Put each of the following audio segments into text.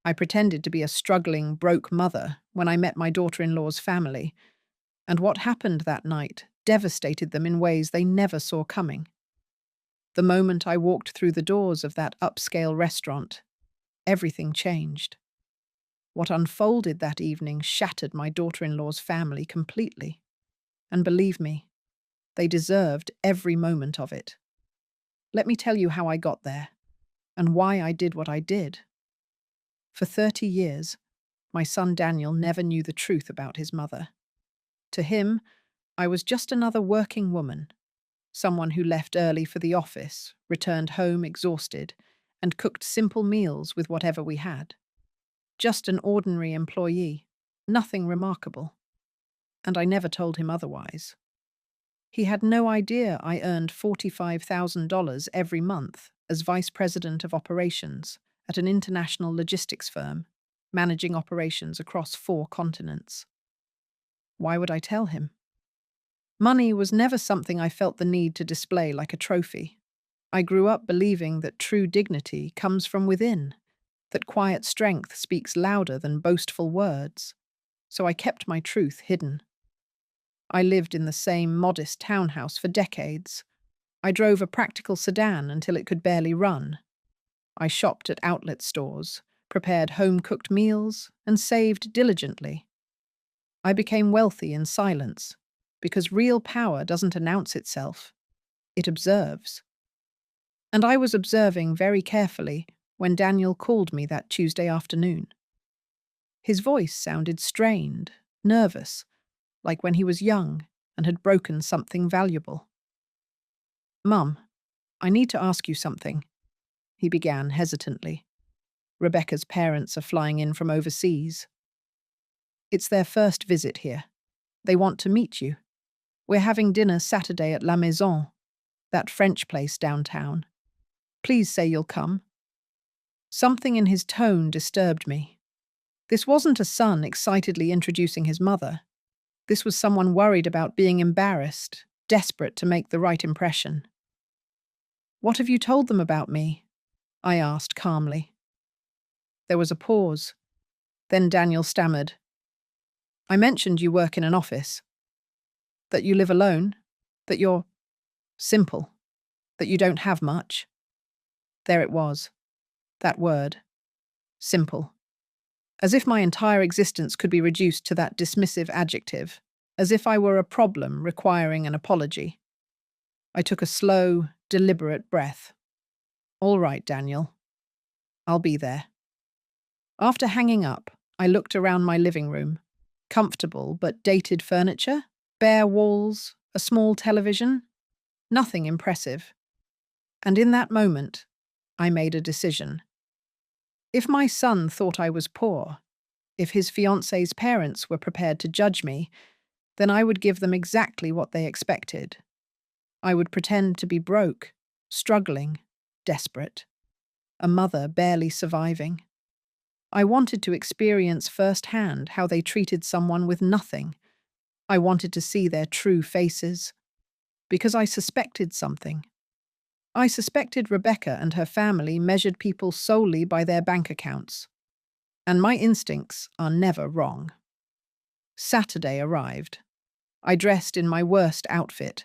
I pretended to be a struggling, broke mother when I met my daughter-in-law's family, and what happened that night devastated them in ways they never saw coming. The moment I walked through the doors of that upscale restaurant, everything changed. What unfolded that evening shattered my daughter-in-law's family completely. And believe me, they deserved every moment of it. Let me tell you how I got there, and why I did what I did. For 30 years, my son Daniel never knew the truth about his mother. To him, I was just another working woman, someone who left early for the office, returned home exhausted, and cooked simple meals with whatever we had. Just an ordinary employee, nothing remarkable. And I never told him otherwise. He had no idea I earned $45,000 every month as vice president of operations at an international logistics firm, managing operations across 4 continents. Why would I tell him? Money was never something I felt the need to display like a trophy. I grew up believing that true dignity comes from within, that quiet strength speaks louder than boastful words. So I kept my truth hidden. I lived in the same modest townhouse for decades. I drove a practical sedan until it could barely run. I shopped at outlet stores, prepared home-cooked meals, and saved diligently. I became wealthy in silence, because real power doesn't announce itself, it observes. And I was observing very carefully when Daniel called me that Tuesday afternoon. His voice sounded strained, nervous, like when he was young and had broken something valuable. "Mum, I need to ask you something," he began hesitantly. "Rebecca's parents are flying in from overseas. It's their first visit here. They want to meet you. We're having dinner Saturday at La Maison, that French place downtown. Please say you'll come." Something in his tone disturbed me. This wasn't a son excitedly introducing his mother. This was someone worried about being embarrassed, desperate to make the right impression. "What have you told them about me?" I asked calmly. There was a pause. Then Daniel stammered. "I mentioned you work in an office. That you live alone. That you're simple. That you don't have much." There it was. That word. Simple. As if my entire existence could be reduced to that dismissive adjective. As if I were a problem requiring an apology. I took a slow, deliberate breath. "All right, Daniel. I'll be there." After hanging up, I looked around my living room. Comfortable but dated furniture, bare walls, a small television. Nothing impressive. And in that moment, I made a decision. If my son thought I was poor, if his fiancée's parents were prepared to judge me, then I would give them exactly what they expected. I would pretend to be broke, struggling, desperate. A mother barely surviving. I wanted to experience firsthand how they treated someone with nothing. I wanted to see their true faces. Because I suspected something. I suspected Rebecca and her family measured people solely by their bank accounts. And my instincts are never wrong. Saturday arrived. I dressed in my worst outfit.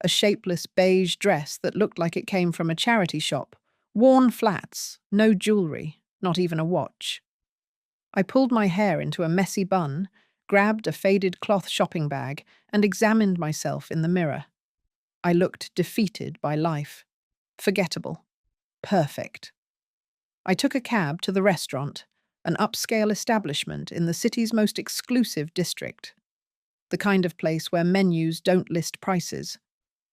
A shapeless beige dress that looked like it came from a charity shop. Worn flats, no jewelry, not even a watch. I pulled my hair into a messy bun, grabbed a faded cloth shopping bag, and examined myself in the mirror. I looked defeated by life. Forgettable. Perfect. I took a cab to the restaurant, an upscale establishment in the city's most exclusive district. The kind of place where menus don't list prices,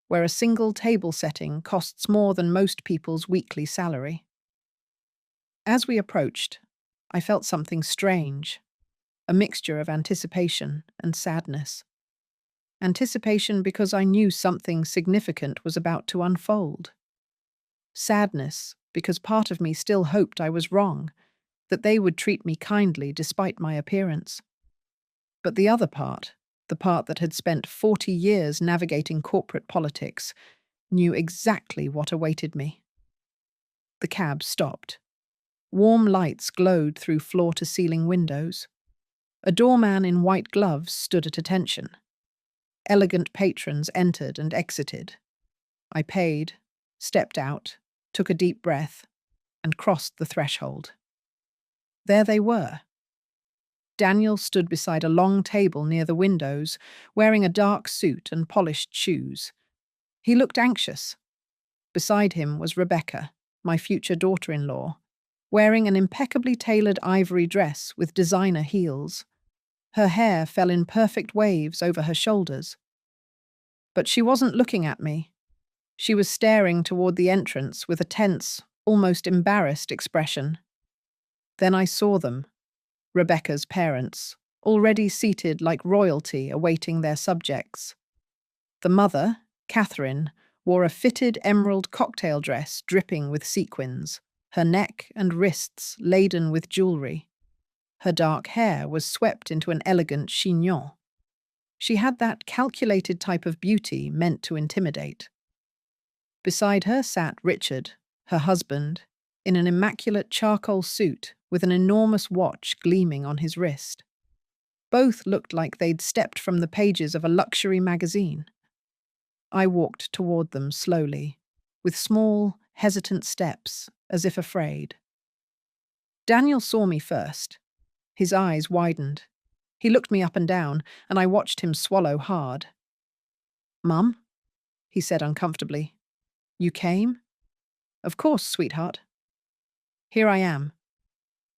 where a single table setting costs more than most people's weekly salary. As we approached, I felt something strange, a mixture of anticipation and sadness. Anticipation because I knew something significant was about to unfold. Sadness because part of me still hoped I was wrong, that they would treat me kindly despite my appearance. But the other part, the part that had spent 40 years navigating corporate politics, knew exactly what awaited me. The cab stopped. Warm lights glowed through floor-to-ceiling windows. A doorman in white gloves stood at attention. Elegant patrons entered and exited. I paid, stepped out, took a deep breath, and crossed the threshold. There they were. Daniel stood beside a long table near the windows, wearing a dark suit and polished shoes. He looked anxious. Beside him was Rebecca, my future daughter-in-law, wearing an impeccably tailored ivory dress with designer heels. Her hair fell in perfect waves over her shoulders. But she wasn't looking at me. She was staring toward the entrance with a tense, almost embarrassed expression. Then I saw them, Rebecca's parents, already seated like royalty awaiting their subjects. The mother, Catherine, wore a fitted emerald cocktail dress dripping with sequins, her neck and wrists laden with jewelry. Her dark hair was swept into an elegant chignon. She had that calculated type of beauty meant to intimidate. Beside her sat Richard, her husband, in an immaculate charcoal suit with an enormous watch gleaming on his wrist. Both looked like they'd stepped from the pages of a luxury magazine. I walked toward them slowly, with small, hesitant steps, as if afraid. Daniel saw me first. His eyes widened. He looked me up and down, and I watched him swallow hard. "Mum?" he said uncomfortably. "You came?" "Of course, sweetheart." Here I am.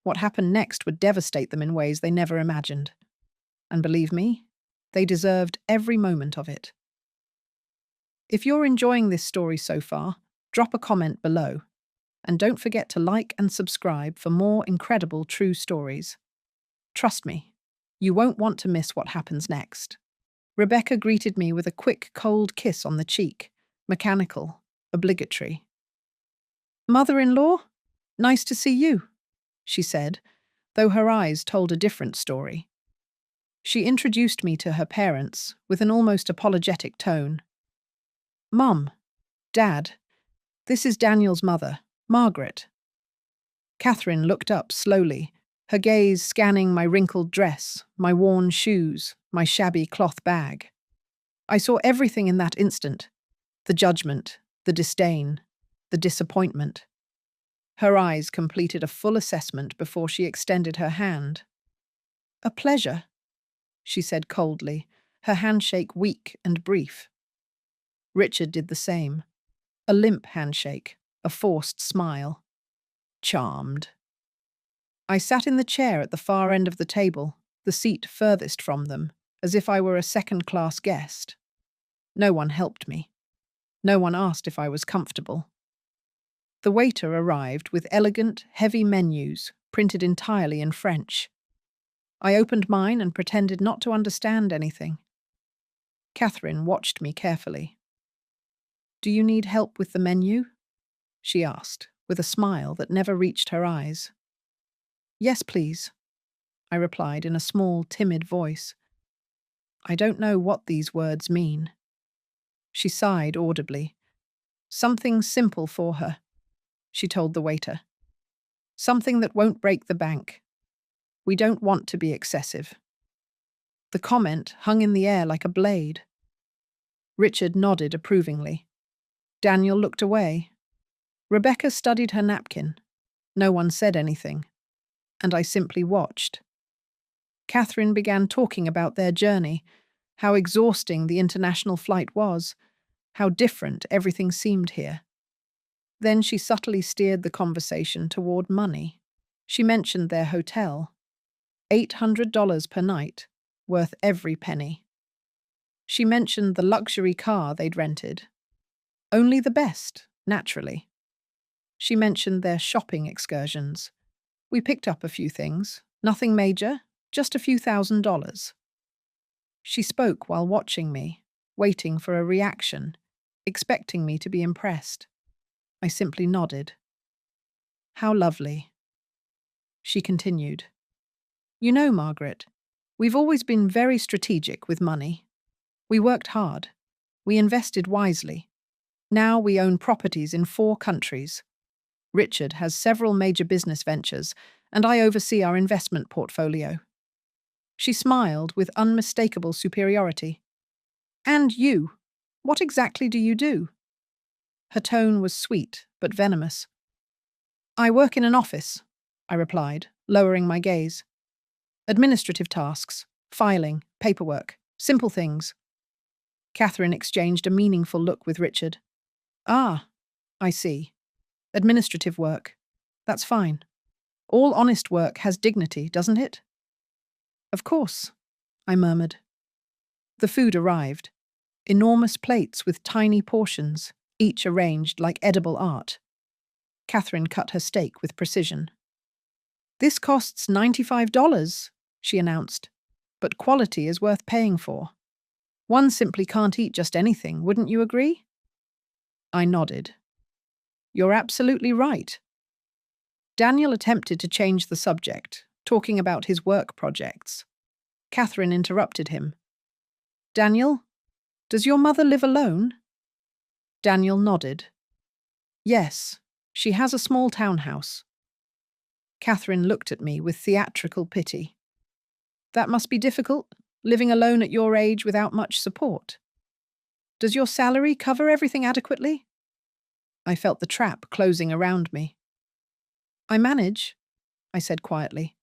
What happened next would devastate them in ways they never imagined. And believe me, they deserved every moment of it. If you're enjoying this story so far, drop a comment below. And don't forget to like and subscribe for more incredible true stories. Trust me, you won't want to miss what happens next. Rebecca greeted me with a quick, cold kiss on the cheek, mechanical, obligatory. "Mother-in-law? Nice to see you," she said, though her eyes told a different story. She introduced me to her parents with an almost apologetic tone. "Mum, Dad, this is Daniel's mother, Margaret." Catherine looked up slowly, her gaze scanning my wrinkled dress, my worn shoes, my shabby cloth bag. I saw everything in that instant: the judgment, the disdain, the disappointment. Her eyes completed a full assessment before she extended her hand. "A pleasure," she said coldly, her handshake weak and brief. Richard did the same. A limp handshake, a forced smile. Charmed. I sat in the chair at the far end of the table, the seat furthest from them, as if I were a second-class guest. No one helped me. No one asked if I was comfortable. The waiter arrived with elegant, heavy menus, printed entirely in French. I opened mine and pretended not to understand anything. Catherine watched me carefully. "Do you need help with the menu?" she asked, with a smile that never reached her eyes. "Yes, please," I replied in a small, timid voice. I don't know what these words mean. She sighed audibly. "Something simple for her," she told the waiter. "Something that won't break the bank. We don't want to be excessive." The comment hung in the air like a blade. Richard nodded approvingly. Daniel looked away. Rebecca studied her napkin. No one said anything, and I simply watched. Catherine began talking about their journey, how exhausting the international flight was, how different everything seemed here. Then she subtly steered the conversation toward money. She mentioned their hotel. $800 per night, worth every penny. She mentioned the luxury car they'd rented. Only the best, naturally. She mentioned their shopping excursions. We picked up a few things, nothing major, just a few $1,000s. She spoke while watching me, waiting for a reaction, expecting me to be impressed. I simply nodded. "How lovely." She continued. "You know, Margaret, we've always been very strategic with money. We worked hard. We invested wisely. Now we own properties in 4 countries. Richard has several major business ventures, and I oversee our investment portfolio. She smiled with unmistakable superiority. And you? What exactly do you do? Her tone was sweet, but venomous. I work in an office, I replied, lowering my gaze. Administrative tasks, filing, paperwork, simple things. Catherine exchanged a meaningful look with Richard. Ah, I see. Administrative work. That's fine. All honest work has dignity, doesn't it? Of course, I murmured. The food arrived. Enormous plates with tiny portions, each arranged like edible art. Catherine cut her steak with precision. This costs $95, she announced, but quality is worth paying for. One simply can't eat just anything, wouldn't you agree? I nodded. You're absolutely right. Daniel attempted to change the subject, talking about his work projects. Catherine interrupted him. Daniel, does your mother live alone? Daniel nodded. Yes, she has a small townhouse. Catherine looked at me with theatrical pity. That must be difficult, living alone at your age without much support. Does your salary cover everything adequately? I felt the trap closing around me. I manage, I said quietly.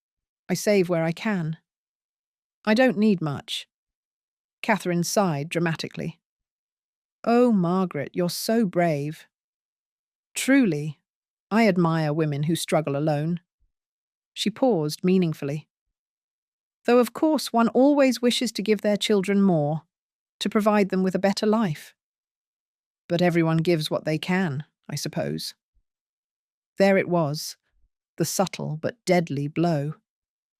I save where I can. I don't need much. Catherine sighed dramatically. Oh, Margaret, you're so brave. Truly, I admire women who struggle alone. She paused meaningfully. Though of course one always wishes to give their children more, to provide them with a better life. But everyone gives what they can, I suppose. There it was, the subtle but deadly blow.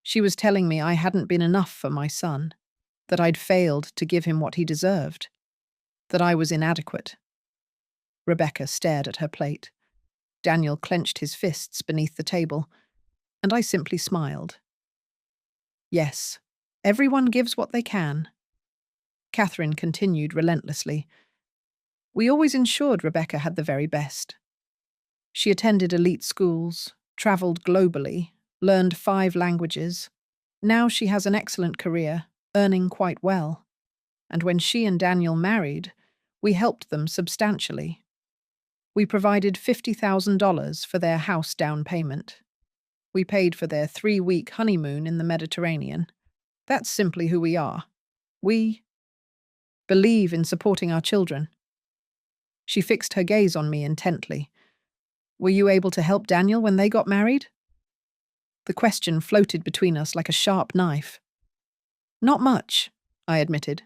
She was telling me I hadn't been enough for my son, that I'd failed to give him what he deserved, that I was inadequate. Rebecca stared at her plate. Daniel clenched his fists beneath the table, and I simply smiled. Yes, everyone gives what they can. Catherine continued relentlessly. We always ensured Rebecca had the very best. She attended elite schools, travelled globally, learned 5 languages. Now she has an excellent career, earning quite well. And when she and Daniel married, we helped them substantially. We provided $50,000 for their house down payment. We paid for their 3-week honeymoon in the Mediterranean. That's simply who we are. We believe in supporting our children. She fixed her gaze on me intently. Were you able to help Daniel when they got married? The question floated between us like a sharp knife. Not much, I admitted.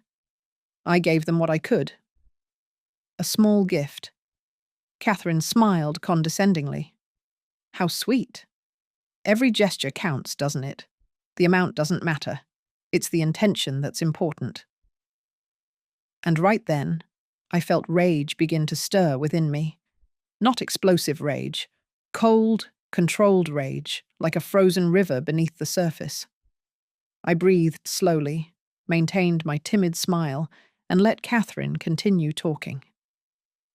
I gave them what I could. A small gift. Catherine smiled condescendingly. How sweet. Every gesture counts, doesn't it? The amount doesn't matter. It's the intention that's important. And right then, I felt rage begin to stir within me. Not explosive rage, cold, controlled rage, like a frozen river beneath the surface. I breathed slowly, maintained my timid smile, and let Catherine continue talking.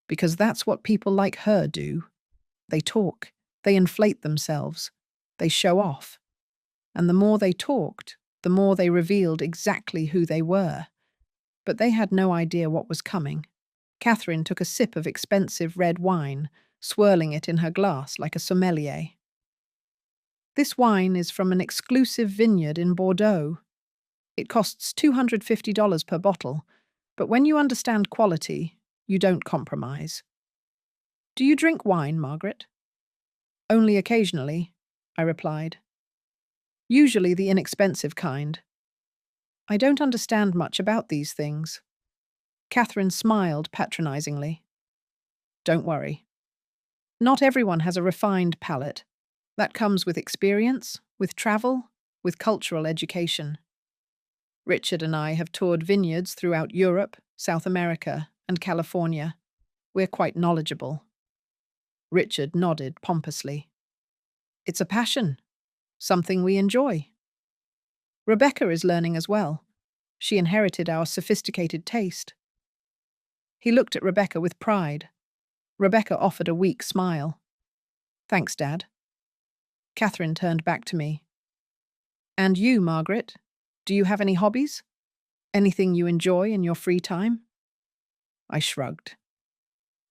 Because that's what people like her do. They talk, they inflate themselves, they show off. And the more they talked, the more they revealed exactly who they were. But they had no idea what was coming. Catherine took a sip of expensive red wine, swirling it in her glass like a sommelier. This wine is from an exclusive vineyard in Bordeaux. It costs $250 per bottle, but when you understand quality, you don't compromise. Do you drink wine, Margaret? Only occasionally, I replied. Usually the inexpensive kind. I don't understand much about these things. Catherine smiled patronizingly. Don't worry. Not everyone has a refined palate. That comes with experience, with travel, with cultural education. Richard and I have toured vineyards throughout Europe, South America, and California. We're quite knowledgeable. Richard nodded pompously. It's a passion, something we enjoy. Rebecca is learning as well. She inherited our sophisticated taste. He looked at Rebecca with pride. Rebecca offered a weak smile. Thanks, Dad. Catherine turned back to me. And you, Margaret? Do you have any hobbies? Anything you enjoy in your free time? I shrugged.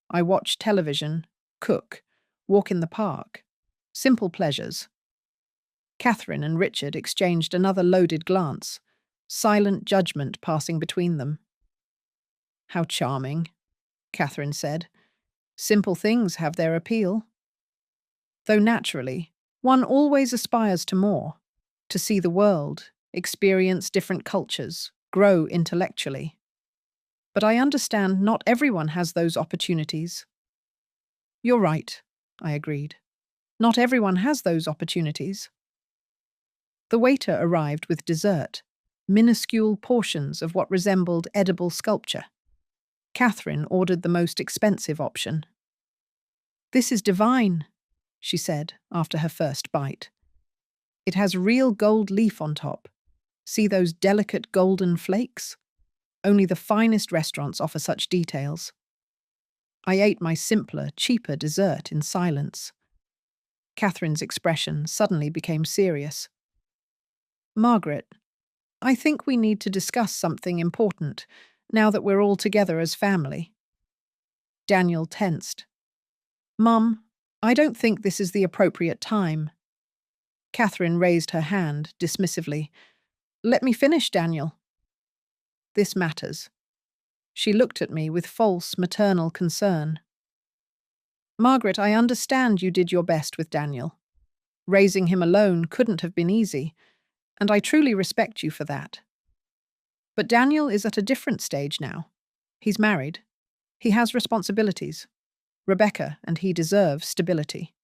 I watch television, cook, walk in the park. Simple pleasures. Catherine and Richard exchanged another loaded glance, silent judgment passing between them. How charming, Catherine said. Simple things have their appeal. Though naturally, one always aspires to more, to see the world, experience different cultures, grow intellectually. But I understand not everyone has those opportunities. You're right, I agreed. Not everyone has those opportunities. The waiter arrived with dessert, minuscule portions of what resembled edible sculpture. Catherine ordered the most expensive option. This is divine, she said after her first bite. It has real gold leaf on top. See those delicate golden flakes? Only the finest restaurants offer such details. I ate my simpler, cheaper dessert in silence. Catherine's expression suddenly became serious. Margaret, I think we need to discuss something important now that we're all together as family. Daniel tensed. Mum, I don't think this is the appropriate time. Catherine raised her hand dismissively. Let me finish, Daniel. This matters. She looked at me with false maternal concern. Margaret, I understand you did your best with Daniel. Raising him alone couldn't have been easy, and I truly respect you for that. But Daniel is at a different stage now. He's married. He has responsibilities. Rebecca and he deserve stability.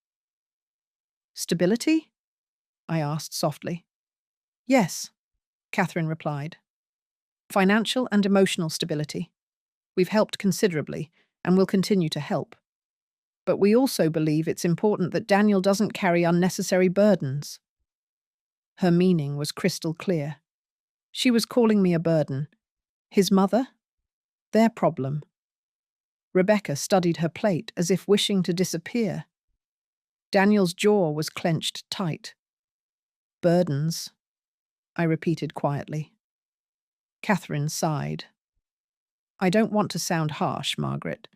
Stability? I asked softly. Yes, Catherine replied. Financial and emotional stability. We've helped considerably and will continue to help. But we also believe it's important that Daniel doesn't carry unnecessary burdens. Her meaning was crystal clear. She was calling me a burden. His mother? Their problem. Rebecca studied her plate as if wishing to disappear. Daniel's jaw was clenched tight. Burdens, I repeated quietly. Catherine sighed. I don't want to sound harsh, Margaret,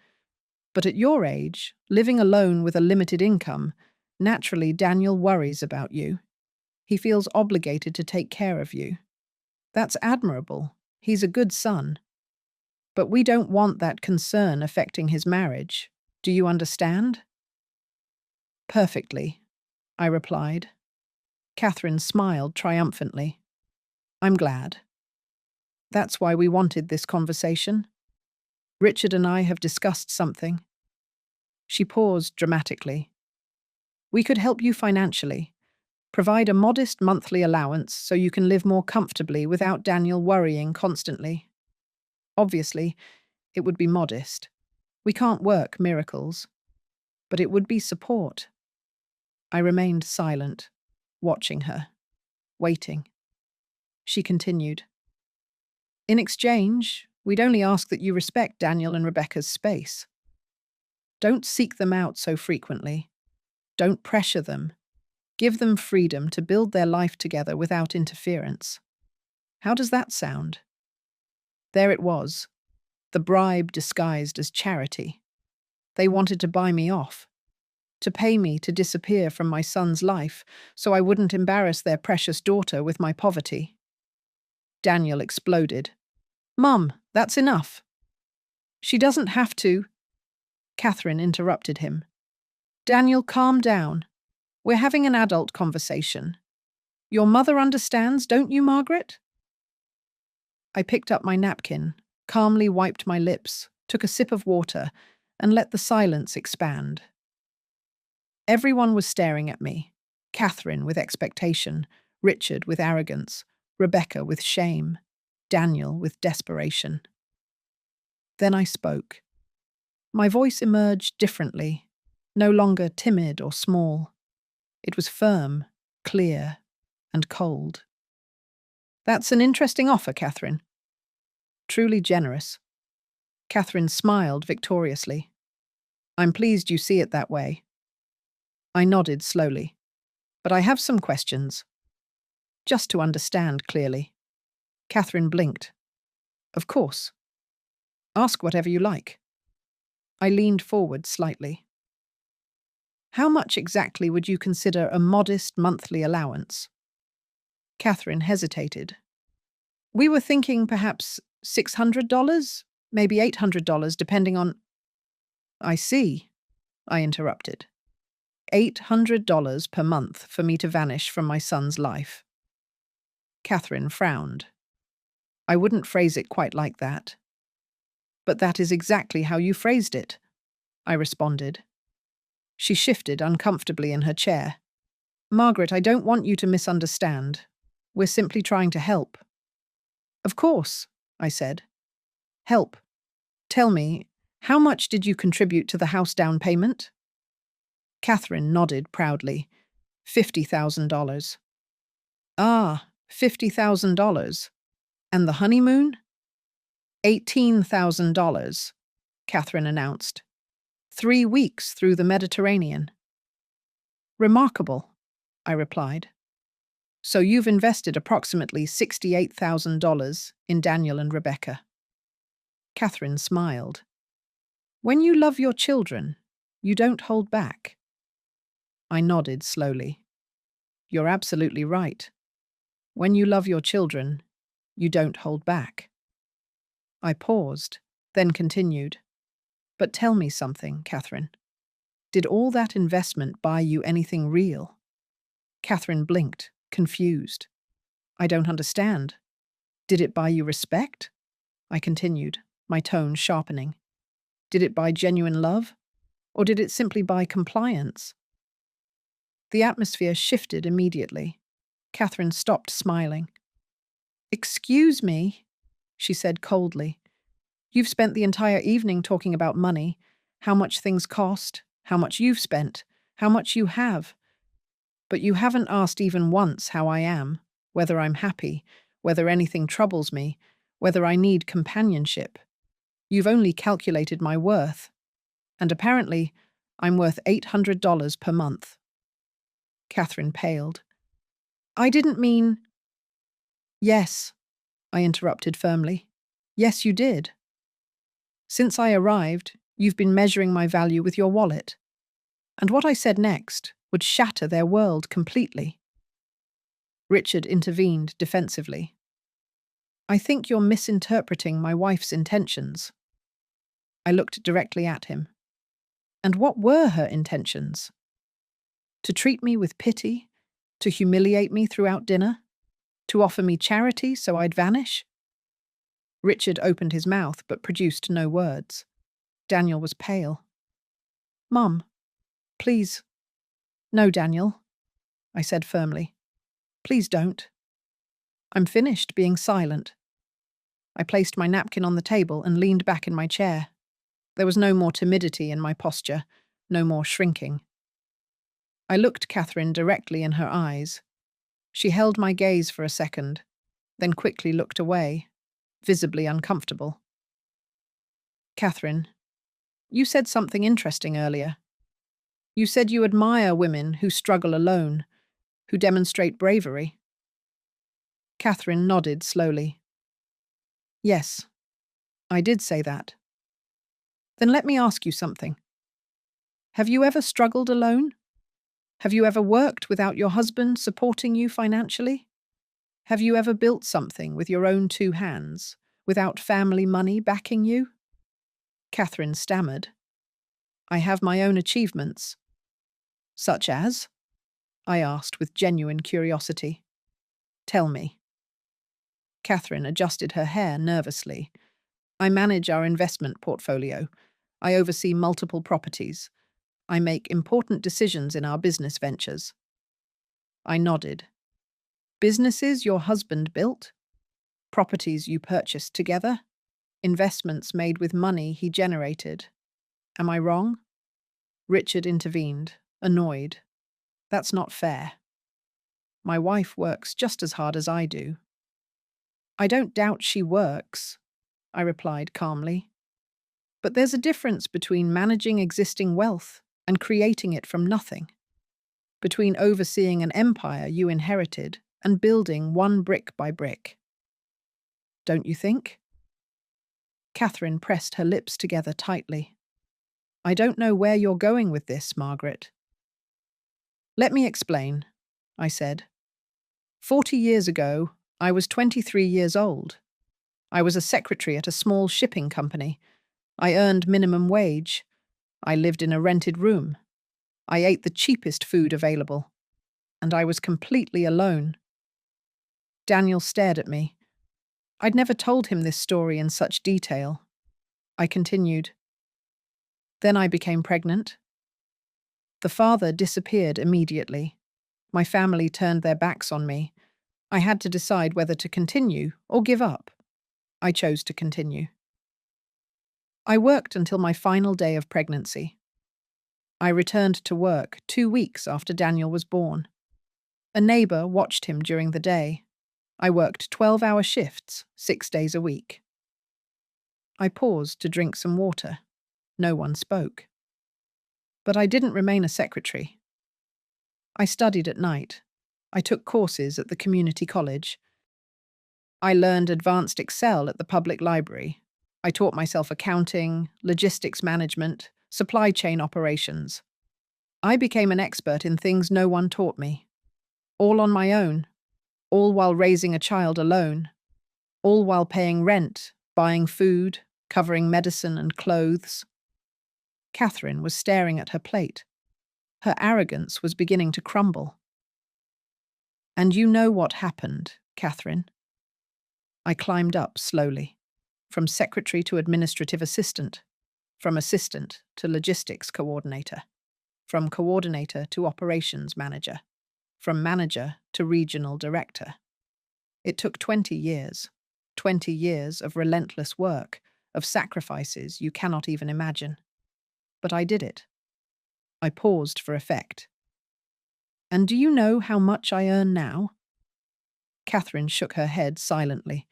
but at your age, living alone with a limited income, naturally Daniel worries about you. He feels obligated to take care of you. That's admirable. He's a good son. But we don't want that concern affecting his marriage. Do you understand? Perfectly, I replied. Catherine smiled triumphantly. I'm glad. That's why we wanted this conversation. Richard and I have discussed something. She paused dramatically. We could help you financially. Provide a modest monthly allowance so you can live more comfortably without Daniel worrying constantly. Obviously, it would be modest. We can't work miracles. But it would be support. I remained silent, watching her, waiting. She continued. In exchange, we'd only ask that you respect Daniel and Rebecca's space. Don't seek them out so frequently. Don't pressure them. Give them freedom to build their life together without interference. How does that sound? There it was, the bribe disguised as charity. They wanted to buy me off, to pay me to disappear from my son's life so I wouldn't embarrass their precious daughter with my poverty. Daniel exploded. Mum, that's enough. She doesn't have to. Catherine interrupted him. Daniel, calm down. We're having an adult conversation. Your mother understands, don't you, Margaret? I picked up my napkin, calmly wiped my lips, took a sip of water, and let the silence expand. Everyone was staring at me. Catherine with expectation, Richard with arrogance, Rebecca with shame, Daniel with desperation. Then I spoke. My voice emerged differently, no longer timid or small. It was firm, clear, and cold. That's an interesting offer, Catherine. Truly generous. Catherine smiled victoriously. I'm pleased you see it that way. I nodded slowly. But I have some questions. Just to understand clearly. Catherine blinked. Of course. Ask whatever you like. I leaned forward slightly. How much exactly would you consider a modest monthly allowance? Catherine hesitated. We were thinking perhaps $600, maybe $800, depending on… I see, I interrupted. $800 per month for me to vanish from my son's life. Catherine frowned. I wouldn't phrase it quite like that. But that is exactly how you phrased it, I responded. She shifted uncomfortably in her chair. Margaret, I don't want you to misunderstand. We're simply trying to help. Of course, I said. Help. Tell me, how much did you contribute to the house down payment? Catherine nodded proudly. $50,000. Ah, $50,000. And the honeymoon? $18,000, Catherine announced. 3 weeks through the Mediterranean. Remarkable, I replied. So you've invested approximately $68,000 in Daniel and Rebecca. Catherine smiled. When you love your children, you don't hold back. I nodded slowly. You're absolutely right. When you love your children, you don't hold back. I paused, then continued. But tell me something, Catherine. Did all that investment buy you anything real? Catherine blinked, confused. I don't understand. Did it buy you respect? I continued, my tone sharpening. Did it buy genuine love? Or did it simply buy compliance? The atmosphere shifted immediately. Catherine stopped smiling. Excuse me, she said coldly. You've spent the entire evening talking about money, how much things cost, how much you've spent, how much you have. But you haven't asked even once how I am, whether I'm happy, whether anything troubles me, whether I need companionship. You've only calculated my worth. And apparently, I'm worth $800 per month. Catherine paled. I didn't mean… Yes, I interrupted firmly. Yes, you did. Since I arrived, you've been measuring my value with your wallet. And what I said next would shatter their world completely. Richard intervened defensively. I think you're misinterpreting my wife's intentions. I looked directly at him. And what were her intentions? To treat me with pity? To humiliate me throughout dinner? To offer me charity so I'd vanish? Richard opened his mouth but produced no words. Daniel was pale. Mum, please. No, Daniel, I said firmly. Please don't. I'm finished being silent. I placed my napkin on the table and leaned back in my chair. There was no more timidity in my posture, no more shrinking. I looked Catherine directly in her eyes. She held my gaze for a second, then quickly looked away, visibly uncomfortable. Catherine, you said something interesting earlier. You said you admire women who struggle alone, who demonstrate bravery. Catherine nodded slowly. Yes, I did say that. Then let me ask you something. Have you ever struggled alone? Have you ever worked without your husband supporting you financially? Have you ever built something with your own 2 hands, without family money backing you? Catherine stammered. I have my own achievements. Such as? I asked with genuine curiosity. Tell me. Catherine adjusted her hair nervously. I manage our investment portfolio. I oversee multiple properties. I make important decisions in our business ventures. I nodded. Businesses your husband built? Properties you purchased together? Investments made with money he generated? Am I wrong? Richard intervened, annoyed. That's not fair. My wife works just as hard as I do. I don't doubt she works, I replied calmly. But there's a difference between managing existing wealth and creating it from nothing. between overseeing an empire you inherited and building one brick by brick. Don't you think? Catherine pressed her lips together tightly. I don't know where you're going with this, Margaret. Let me explain, I said. 40 years ago, I was 23 years old. I was a secretary at a small shipping company. I earned minimum wage. I lived in a rented room. I ate the cheapest food available. And I was completely alone. Daniel stared at me. I'd never told him this story in such detail. I continued. Then I became pregnant. The father disappeared immediately. My family turned their backs on me. I had to decide whether to continue or give up. I chose to continue. I worked until my final day of pregnancy. I returned to work 2 weeks after Daniel was born. A neighbor watched him during the day. I worked 12-hour shifts, 6 days a week. I paused to drink some water. No one spoke. But I didn't remain a secretary. I studied at night. I took courses at the community college. I learned advanced Excel at the public library. I taught myself accounting, logistics management, supply chain operations. I became an expert in things no one taught me. All on my own. All while raising a child alone. All while paying rent, buying food, covering medicine and clothes. Catherine was staring at her plate. Her arrogance was beginning to crumble. And you know what happened, Catherine? I climbed up slowly, from secretary to administrative assistant, from assistant to logistics coordinator, from coordinator to operations manager, from manager to regional director. It took 20 years of relentless work, of sacrifices you cannot even imagine. But I did it. I paused for effect. And do you know how much I earn now? Catherine shook her head silently.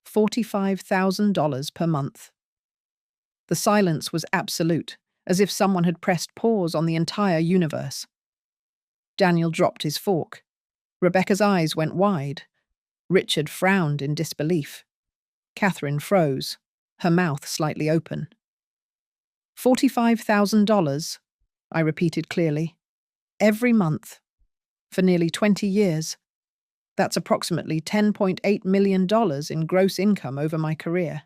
$45,000 per month. The silence was absolute, as if someone had pressed pause on the entire universe. Daniel dropped his fork. Rebecca's eyes went wide. Richard frowned in disbelief. Catherine froze, her mouth slightly open. $45,000, I repeated clearly. Every month. For nearly 20 years. That's approximately $10.8 million in gross income over my career.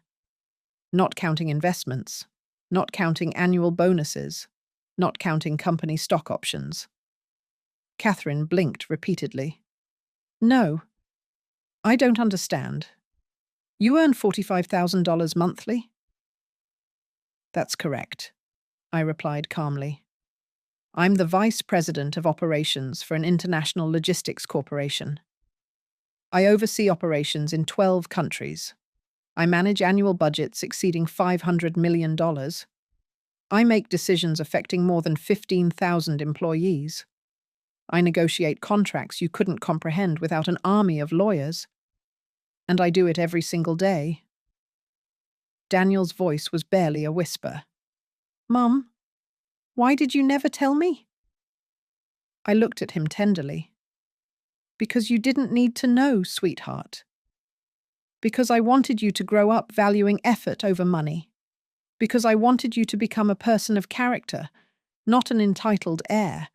Not counting investments, not counting annual bonuses, not counting company stock options. Catherine blinked repeatedly. No, I don't understand. You earn $45,000 monthly? That's correct, I replied calmly. I'm the vice president of operations for an international logistics corporation. I oversee operations in 12 countries. I manage annual budgets exceeding $500 million. I make decisions affecting more than 15,000 employees. I negotiate contracts you couldn't comprehend without an army of lawyers. And I do it every single day. Daniel's voice was barely a whisper. Mum, why did you never tell me? I looked at him tenderly. Because you didn't need to know, sweetheart. Because I wanted you to grow up valuing effort over money. Because I wanted you to become a person of character, not an entitled heir.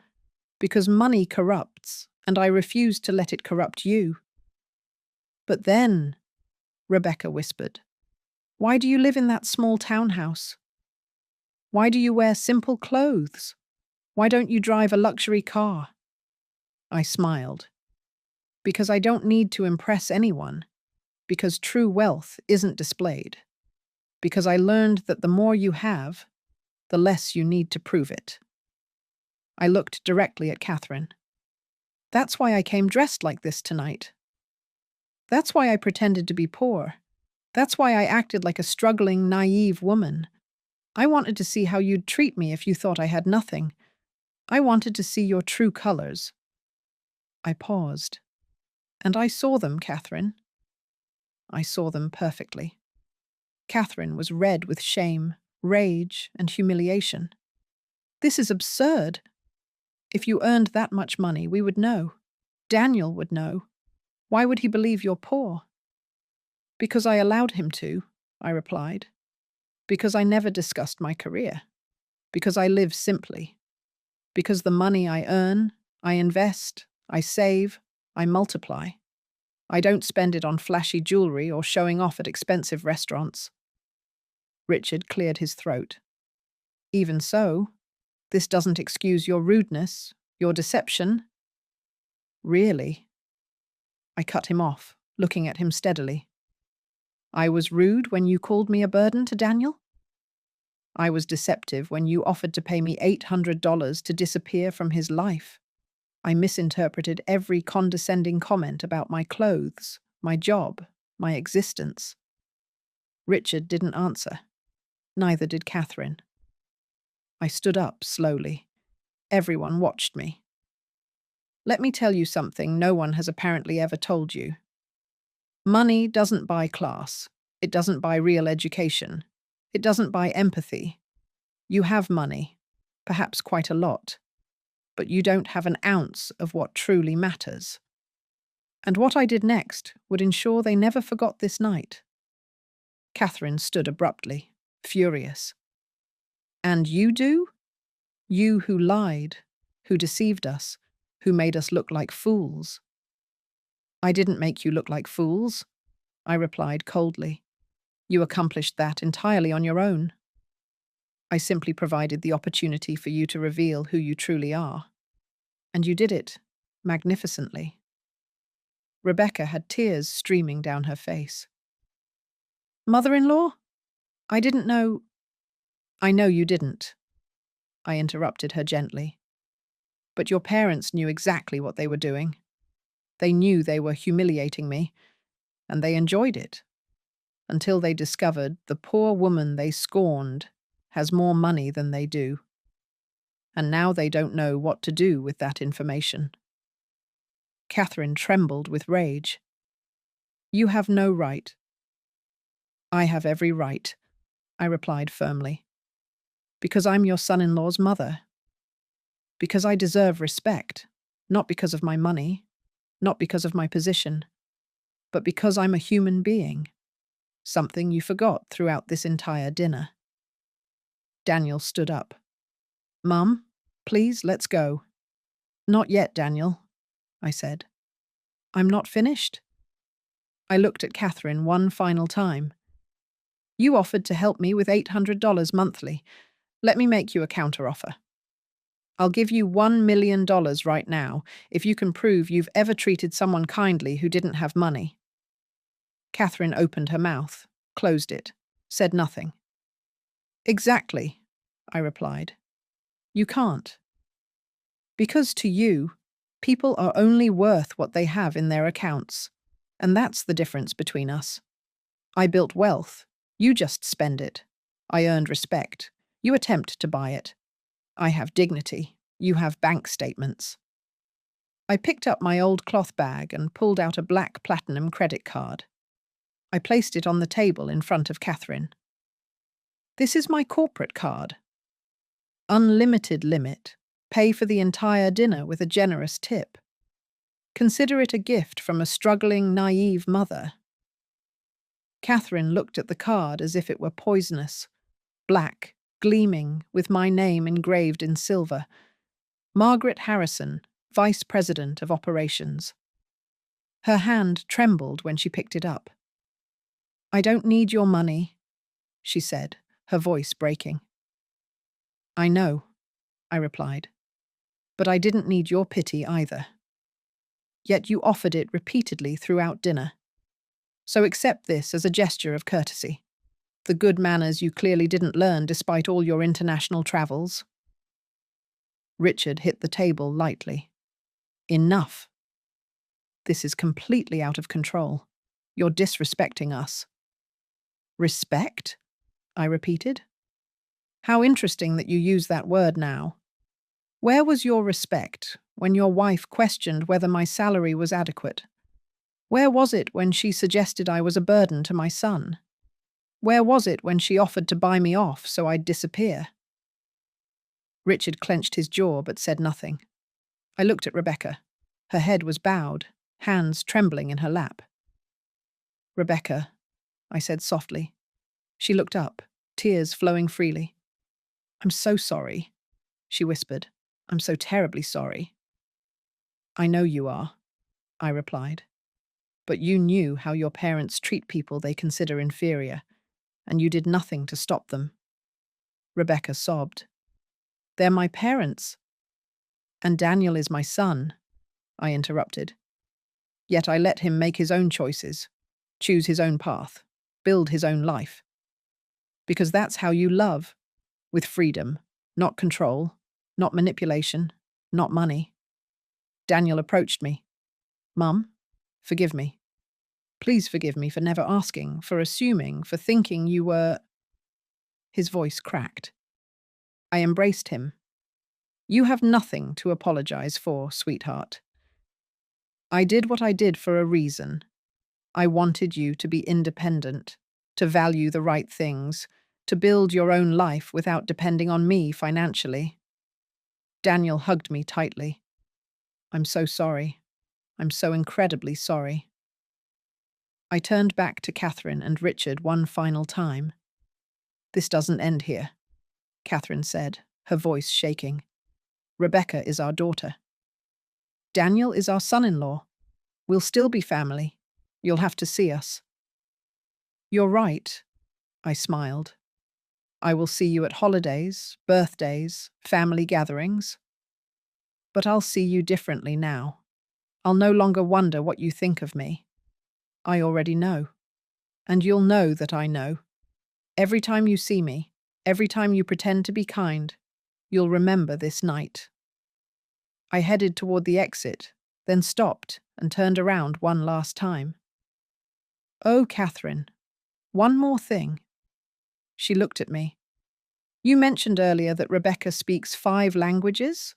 Because money corrupts, and I refused to let it corrupt you. But then, Rebecca whispered, why do you live in that small townhouse? Why do you wear simple clothes? Why don't you drive a luxury car? I smiled. Because I don't need to impress anyone. Because true wealth isn't displayed. Because I learned that the more you have, the less you need to prove it. I looked directly at Catherine. That's why I came dressed like this tonight. That's why I pretended to be poor. That's why I acted like a struggling, naive woman. I wanted to see how you'd treat me if you thought I had nothing. I wanted to see your true colors. I paused. And I saw them, Catherine. I saw them perfectly. Catherine was red with shame, rage, and humiliation. This is absurd. If you earned that much money, we would know. Daniel would know. Why would he believe you're poor? Because I allowed him to, I replied. Because I never discussed my career. Because I live simply. Because the money I earn, I invest, I save, I multiply. I don't spend it on flashy jewelry or showing off at expensive restaurants. Richard cleared his throat. Even so, this doesn't excuse your rudeness, your deception. Really? I cut him off, looking at him steadily. I was rude when you called me a burden to Daniel? I was deceptive when you offered to pay me $800 to disappear from his life. I misinterpreted every condescending comment about my clothes, my job, my existence. Richard didn't answer. Neither did Catherine. I stood up slowly. Everyone watched me. Let me tell you something no one has apparently ever told you. Money doesn't buy class. It doesn't buy real education. It doesn't buy empathy. You have money, perhaps quite a lot, but you don't have an ounce of what truly matters. And what I did next would ensure they never forgot this night. Catherine stood abruptly, furious. And you do? You who lied, who deceived us, who made us look like fools. I didn't make you look like fools, I replied coldly. You accomplished that entirely on your own. I simply provided the opportunity for you to reveal who you truly are. And you did it magnificently. Rebecca had tears streaming down her face. Mother-in-law? I didn't know. I know you didn't. I interrupted her gently. But your parents knew exactly what they were doing. They knew they were humiliating me, and they enjoyed it. Until they discovered the poor woman they scorned has more money than they do. And now they don't know what to do with that information. Catherine trembled with rage. You have no right. I have every right, I replied firmly. Because I'm your son-in-law's mother. Because I deserve respect, not because of my money, not because of my position, but because I'm a human being. Something you forgot throughout this entire dinner. Daniel stood up. Mum, please, let's go. Not yet, Daniel, I said. I'm not finished. I looked at Catherine one final time. You offered to help me with $800 monthly. Let me make you a counteroffer. I'll give you $1 million right now if you can prove you've ever treated someone kindly who didn't have money. Catherine opened her mouth, closed it, said nothing. Exactly, I replied. You can't. Because to you, people are only worth what they have in their accounts, and that's the difference between us. I built wealth, you just spend it. I earned respect, you attempt to buy it. I have dignity, you have bank statements. I picked up my old cloth bag and pulled out a black platinum credit card. I placed it on the table in front of Catherine. This is my corporate card. Unlimited limit. Pay for the entire dinner with a generous tip. Consider it a gift from a struggling, naive mother. Catherine looked at the card as if it were poisonous, black, gleaming, with my name engraved in silver. Margaret Harrison, Vice President of Operations. Her hand trembled when she picked it up. I don't need your money, she said, her voice breaking. I know, I replied, but I didn't need your pity either. Yet you offered it repeatedly throughout dinner. So accept this as a gesture of courtesy. The good manners you clearly didn't learn despite all your international travels. Richard hit the table lightly. Enough. This is completely out of control. You're disrespecting us. Respect? I repeated. How interesting that you use that word now. Where was your respect when your wife questioned whether my salary was adequate? Where was it when she suggested I was a burden to my son? Where was it when she offered to buy me off so I'd disappear? Richard clenched his jaw but said nothing. I looked at Rebecca. Her head was bowed, hands trembling in her lap. "Rebecca," I said softly. She looked up, tears flowing freely. "I'm so sorry," she whispered. "I'm so terribly sorry." "I know you are," I replied. "But you knew how your parents treat people they consider inferior, and you did nothing to stop them." Rebecca sobbed. "They're my parents." "And Daniel is my son," I interrupted. "Yet I let him make his own choices, choose his own path, build his own life. Because that's how you love, with freedom, not control, not manipulation, not money." Daniel approached me. "Mum, forgive me. Please forgive me for never asking, for assuming, for thinking you were—" His voice cracked. I embraced him. "You have nothing to apologize for, sweetheart. I did what I did for a reason. I wanted you to be independent, to value the right things, to build your own life without depending on me financially." Daniel hugged me tightly. "I'm so sorry. I'm so incredibly sorry." I turned back to Catherine and Richard one final time. "This doesn't end here," Catherine said, her voice shaking. "Rebecca is our daughter. Daniel is our son-in-law. We'll still be family. You'll have to see us." "You're right," I smiled. "I will see you at holidays, birthdays, family gatherings. But I'll see you differently now. I'll no longer wonder what you think of me. I already know. And you'll know that I know. Every time you see me, every time you pretend to be kind, you'll remember this night." I headed toward the exit, then stopped and turned around one last time. "Oh, Catherine, one more thing." She looked at me. "You mentioned earlier that Rebecca speaks 5 languages?"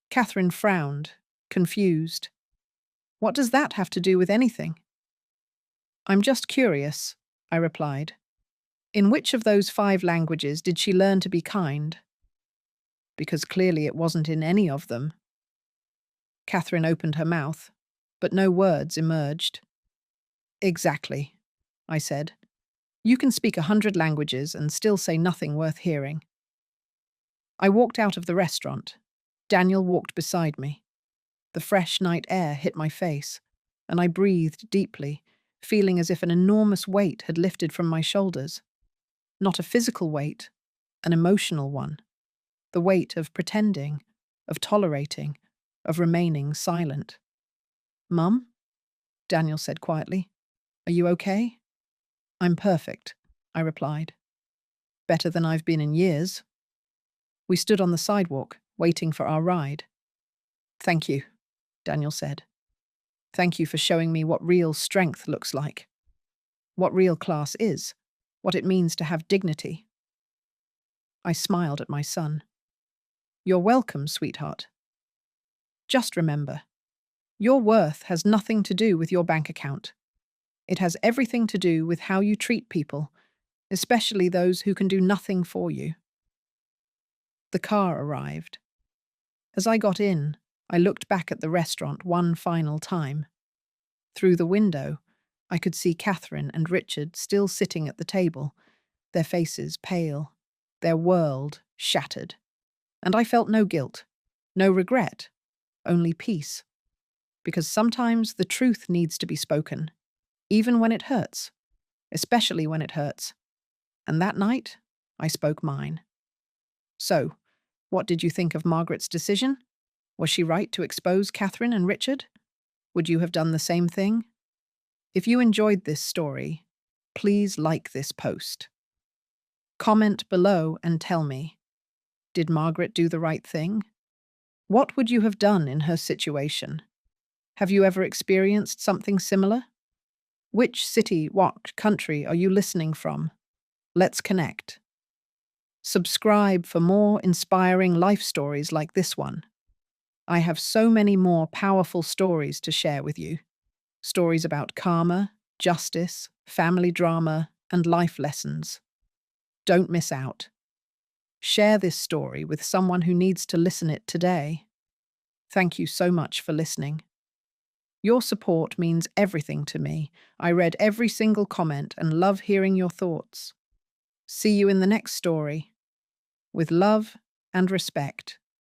Catherine frowned, confused. "What does that have to do with anything?" "I'm just curious," I replied. "In which of those 5 languages did she learn to be kind?" Because clearly it wasn't in any of them. Catherine opened her mouth, but no words emerged. "Exactly," I said. "You can speak 100 languages and still say nothing worth hearing." I walked out of the restaurant. Daniel walked beside me. The fresh night air hit my face, and I breathed deeply, feeling as if an enormous weight had lifted from my shoulders. Not a physical weight, an emotional one. The weight of pretending, of tolerating, of remaining silent. "Mum?" Daniel said quietly. "Are you okay?" "I'm perfect," I replied. "Better than I've been in years." We stood on the sidewalk, waiting for our ride. "Thank you," Daniel said. "Thank you for showing me what real strength looks like. What real class is. What it means to have dignity." I smiled at my son. "You're welcome, sweetheart. Just remember, your worth has nothing to do with your bank account. It has everything to do with how you treat people, especially those who can do nothing for you." The car arrived. As I got in, I looked back at the restaurant one final time. Through the window, I could see Catherine and Richard still sitting at the table, their faces pale, their world shattered. And I felt no guilt, no regret, only peace. Because sometimes the truth needs to be spoken, even when it hurts, especially when it hurts. And that night, I spoke mine. So, what did you think of Margaret's decision? Was she right to expose Catherine and Richard? Would you have done the same thing? If you enjoyed this story, please like this post. Comment below and tell me, did Margaret do the right thing? What would you have done in her situation? Have you ever experienced something similar? Which city, what country are you listening from? Let's connect. Subscribe for more inspiring life stories like this one. I have so many more powerful stories to share with you. Stories about karma, justice, family drama, and life lessons. Don't miss out. Share this story with someone who needs to listen it today. Thank you so much for listening. Your support means everything to me. I read every single comment and love hearing your thoughts. See you in the next story. With love and respect.